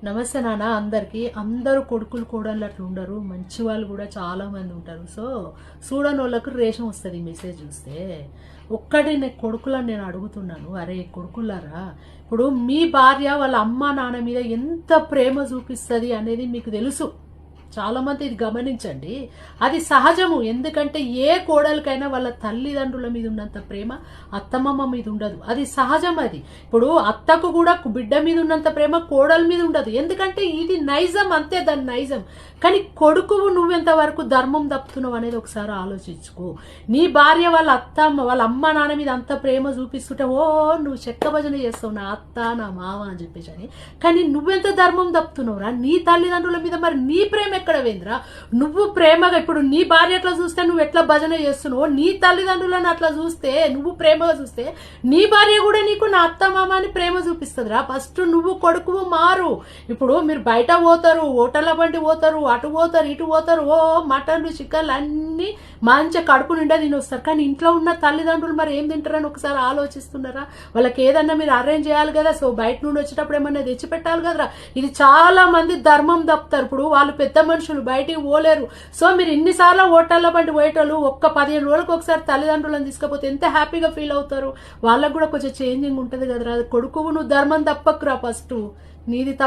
నమస్తే నాన్న అందరికి. అందరూ కొడుకులు కోడళ్ళు అట్లా ఉండరు, మంచి వాళ్ళు కూడా చాలా మంది ఉంటారు. సో చూడని వాళ్ళకు రేషం వస్తుంది ఈ మెసేజ్ చూస్తే. ఒక్కటి కొడుకులని నేను అడుగుతున్నాను, అరే కొడుకులారా, ఇప్పుడు మీ భార్య వాళ్ళ అమ్మ నాన్న మీద ఎంత ప్రేమ చూపిస్తుంది అనేది మీకు తెలుసు. చాలా మంది ఇది గమనించండి, అది సహజము. ఎందుకంటే ఏ కోడలికైనా వాళ్ళ తల్లిదండ్రుల మీద ఉన్నంత ప్రేమ అత్తమ్మమ్మ మీద ఉండదు, అది సహజం. అది ఇప్పుడు అత్తకు కూడా బిడ్డ మీద ఉన్నంత ప్రేమ కోడల మీద ఉండదు, ఎందుకంటే ఇది నైజం, అంతే దాని నైజం. కానీ కొడుకు నువ్వెంత వరకు ధర్మం తప్పుతున్నావు అనేది ఒకసారి ఆలోచించుకో. నీ భార్య వాళ్ళ వాళ్ళ అమ్మ నాన్న మీద అంత ప్రేమ చూపిస్తుంటే ఓ నువ్వు చెక్క భజన చేస్తావు, నా అత్త నా మావ అని చెప్పేసి అని. కానీ నువ్వెంత ధర్మం తప్పుతున్నావురా నీ తల్లిదండ్రుల మీద? మరి నీ ప్రేమ ఎక్కడ వేంద్రా? నువ్వు ప్రేమగా ఇప్పుడు నీ భార్య ఎట్లా చూస్తే నువ్వు ఎట్లా భజన చేస్తున్నావు, నీ తల్లిదండ్రులను అట్లా చూస్తే, నువ్వు ప్రేమగా చూస్తే నీ భార్య కూడా నీకు నా అత్త మామ అని ప్రేమ చూపిస్తుందిరా. ఫస్ట్ నువ్వు కొడుకు మారు. ఇప్పుడు మీరు బయట పోతారు, హోటళ్ళ బండి పోతారు, అటు పోతారు ఇటు పోతారు, ఓ మటన్లు చికెన్లు అన్ని మంచిగా కడుపు నిండా తినొస్తారు. కానీ ఇంట్లో ఉన్న తల్లిదండ్రులు మరి ఏం తింటారని ఒకసారి ఆలోచిస్తున్నారా? వాళ్ళకి ఏదన్నా మీరు అరేంజ్ చేయాలి కదా. సో బయట నుండి వచ్చేటప్పుడు ఏమన్నా తెచ్చి పెట్టాలి కదరా. ఇది చాలా మంది ధర్మం తప్పుతారు. ఇప్పుడు వాళ్ళు పెద్ద మనుషులు బయటికి పోలేరు. సో మీరు ఇన్నిసార్లు హోటళ్ళ బండి పోయేటోళ్ళు ఒక్క 15 రోజులకు ఒకసారి తల్లిదండ్రులను తీసుకపోతే ఎంత హ్యాపీగా ఫీల్ అవుతారు. వాళ్ళకు కూడా కొంచెం చేంజింగ్ ఉంటుంది కదరా. కొడుకు నువ్వు ధర్మం తప్పకురా, ఫస్ట్ నీది